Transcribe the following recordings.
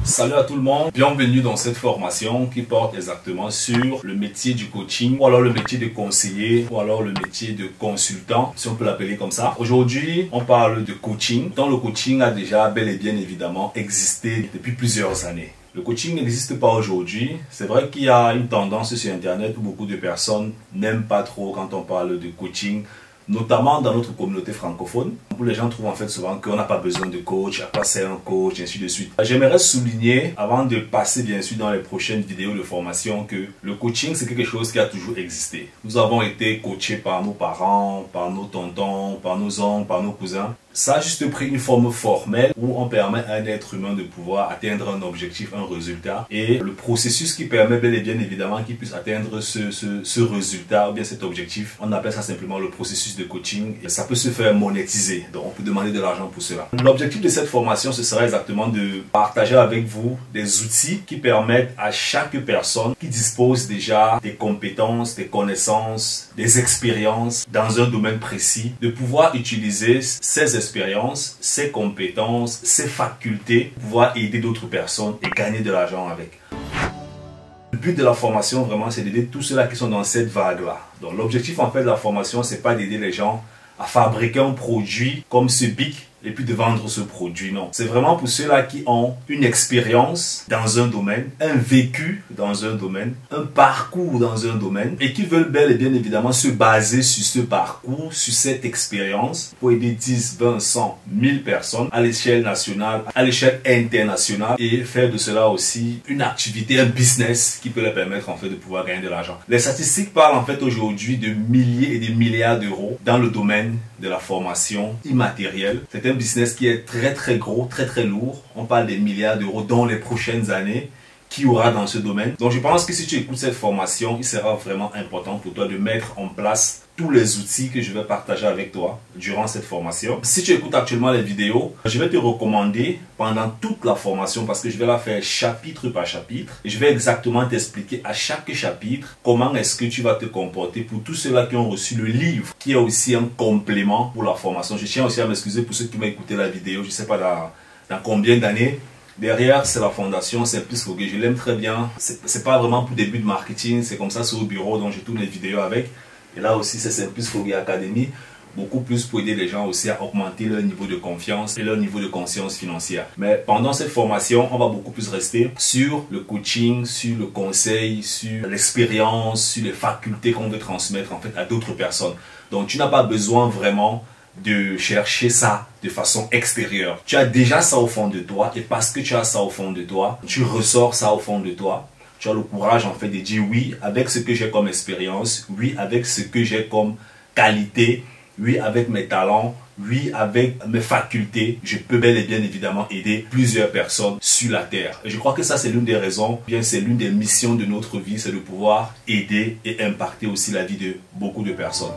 Salut à tout le monde, bienvenue dans cette formation qui porte exactement sur le métier du coaching ou alors le métier de conseiller ou alors le métier de consultant, si on peut l'appeler comme ça. Aujourd'hui, on parle de coaching, dont le coaching a déjà bel et bien évidemment existé depuis plusieurs années. Le coaching n'existe pas aujourd'hui. C'est vrai qu'il y a une tendance sur Internet où beaucoup de personnes n'aiment pas trop quand on parle de coaching, notamment dans notre communauté francophone, où les gens trouvent en fait souvent qu'on n'a pas besoin de coach, à quoi sert un coach, et ainsi de suite. J'aimerais souligner, avant de passer bien sûr dans les prochaines vidéos de formation, que le coaching c'est quelque chose qui a toujours existé. Nous avons été coachés par nos parents, par nos tontons, par nos oncles, par nos cousins. Ça a juste pris une forme formelle où on permet à un être humain de pouvoir atteindre un objectif, un résultat. Et le processus qui permet bel et bien évidemment qu'il puisse atteindre ce résultat ou bien cet objectif, on appelle ça simplement le processus de coaching. Et ça peut se faire monétiser, donc on peut demander de l'argent pour cela. L'objectif de cette formation, ce sera exactement de partager avec vous des outils qui permettent à chaque personne qui dispose déjà des compétences, des connaissances, des expériences dans un domaine précis, de pouvoir utiliser ces expériences, ses compétences, ses facultés pour pouvoir aider d'autres personnes et gagner de l'argent avec. Le but de la formation, vraiment, c'est d'aider tous ceux-là qui sont dans cette vague-là. Donc, l'objectif, en fait, de la formation, c'est pas d'aider les gens à fabriquer un produit comme ce BIC et puis de vendre ce produit, non. C'est vraiment pour ceux-là qui ont une expérience dans un domaine, un vécu dans un domaine, un parcours dans un domaine et qui veulent bel et bien évidemment se baser sur ce parcours, sur cette expérience pour aider 10, 20, 100, 1000 personnes à l'échelle nationale, à l'échelle internationale et faire de cela aussi une activité, un business qui peut leur permettre en fait de pouvoir gagner de l'argent. Les statistiques parlent en fait aujourd'hui de milliers et des milliards d'euros dans le domaine de la formation immatérielle. C'est un business qui est très gros, très lourd. On parle des milliards d'euros dans les prochaines années qu'il y aura dans ce domaine. Donc je pense que si tu écoutes cette formation, il sera vraiment important pour toi de mettre en place tous les outils que je vais partager avec toi durant cette formation. Si tu écoutes actuellement les vidéos, je vais te recommander pendant toute la formation, parce que je vais la faire chapitre par chapitre, et je vais exactement t'expliquer à chaque chapitre comment est-ce que tu vas te comporter pour tous ceux-là qui ont reçu le livre, qui est aussi un complément pour la formation. Je tiens aussi à m'excuser pour ceux qui m'ont écouté la vidéo, je ne sais pas dans combien d'années. Derrière, c'est la fondation Simplice Fogué. Je l'aime très bien. C'est pas vraiment pour début de marketing. C'est comme ça, c'est au bureau, donc je tourne les vidéos avec. Et là aussi, c'est Simplice Fogué Academy. Beaucoup plus pour aider les gens aussi à augmenter leur niveau de confiance et leur niveau de conscience financière. Mais pendant cette formation, on va beaucoup plus rester sur le coaching, sur le conseil, sur l'expérience, sur les facultés qu'on veut transmettre en fait à d'autres personnes. Donc, tu n'as pas besoin vraiment de chercher ça de façon extérieure. Tu as déjà ça au fond de toi et parce que tu as ça au fond de toi, tu ressors ça au fond de toi. Tu as le courage en fait de dire oui avec ce que j'ai comme expérience, oui avec ce que j'ai comme qualité, oui avec mes talents, oui avec mes facultés, je peux bel et bien évidemment aider plusieurs personnes sur la terre. Et je crois que ça c'est l'une des raisons, bien c'est l'une des missions de notre vie, c'est de pouvoir aider et impacter aussi la vie de beaucoup de personnes.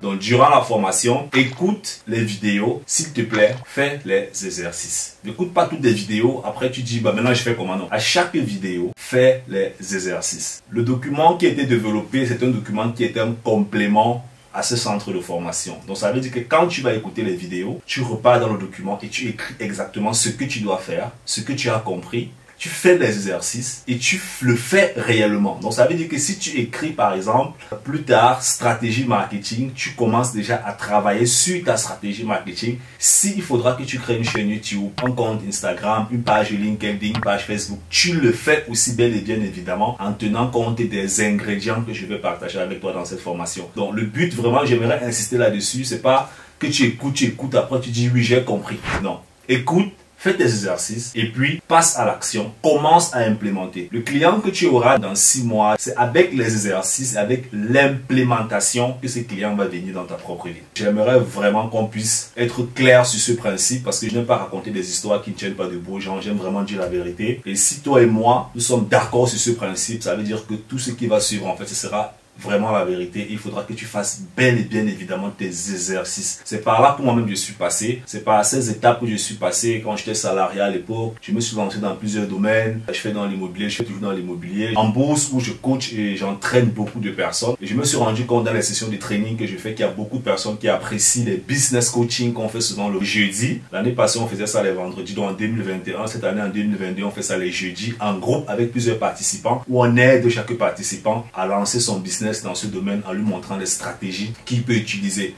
Donc, durant la formation, écoute les vidéos, s'il te plaît, fais les exercices. N'écoute pas toutes les vidéos, après tu dis, bah maintenant je fais comment? Non. À chaque vidéo, fais les exercices. Le document qui a été développé, c'est un document qui est un complément à ce centre de formation. Donc, ça veut dire que quand tu vas écouter les vidéos, tu repars dans le document et tu écris exactement ce que tu dois faire, ce que tu as compris. Tu fais les exercices et tu le fais réellement. Donc, ça veut dire que si tu écris, par exemple, plus tard, stratégie marketing, tu commences déjà à travailler sur ta stratégie marketing. S'il faudra que tu crées une chaîne YouTube, un compte Instagram, une page LinkedIn, une page Facebook, tu le fais aussi bel et bien évidemment en tenant compte des ingrédients que je vais partager avec toi dans cette formation. Donc, le but, vraiment, j'aimerais insister là-dessus, c'est pas que tu écoutes, après tu dis oui, j'ai compris. Non. Écoute. Fais tes exercices et puis passe à l'action. Commence à implémenter. Le client que tu auras dans 6 mois, c'est avec les exercices, avec l'implémentation que ce client va venir dans ta propre vie. J'aimerais vraiment qu'on puisse être clair sur ce principe parce que je n'aime pas raconter des histoires qui ne tiennent pas debout. J'aime vraiment dire la vérité. Et si toi et moi, nous sommes d'accord sur ce principe, ça veut dire que tout ce qui va suivre, en fait, ce sera vraiment la vérité, il faudra que tu fasses bel et bien évidemment tes exercices. C'est par là que moi-même je suis passé. C'est par ces étapes que je suis passé quand j'étais salarié à l'époque. Je me suis lancé dans plusieurs domaines. Je fais dans l'immobilier, je fais toujours dans l'immobilier. En bourse où je coach et j'entraîne beaucoup de personnes. Et je me suis rendu compte dans les sessions de training que je fais qu'il y a beaucoup de personnes qui apprécient les business coaching qu'on fait souvent le jeudi. L'année passée, on faisait ça les vendredis. Donc en 2021, cette année en 2022, on fait ça les jeudis en groupe avec plusieurs participants où on aide chaque participant à lancer son business dans ce domaine en lui montrant les stratégies qu'il peut utiliser.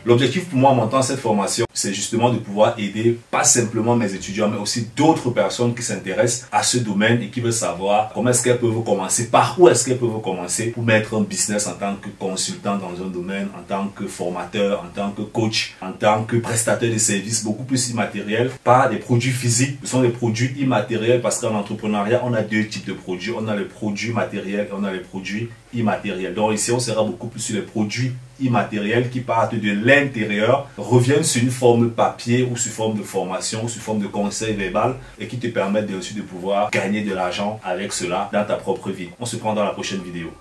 L'objectif pour moi en montant cette formation, c'est justement de pouvoir aider pas simplement mes étudiants, mais aussi d'autres personnes qui s'intéressent à ce domaine et qui veulent savoir comment est-ce qu'elles peuvent commencer, par où est-ce qu'elles peuvent commencer pour mettre un business en tant que consultant dans un domaine, en tant que formateur, en tant que coach, en tant que prestataire de services beaucoup plus immatériels, pas des produits physiques, ce sont des produits immatériels parce qu'en entrepreneuriat, on a deux types de produits. On a les produits matériels et on a les produits immatériels. Donc ici, on sera beaucoup plus sur les produits immatériels qui partent de l'intérieur, reviennent sur une forme papier ou sous forme de formation ou sous forme de conseil verbal et qui te permettent aussi de pouvoir gagner de l'argent avec cela dans ta propre vie. On se prend dans la prochaine vidéo.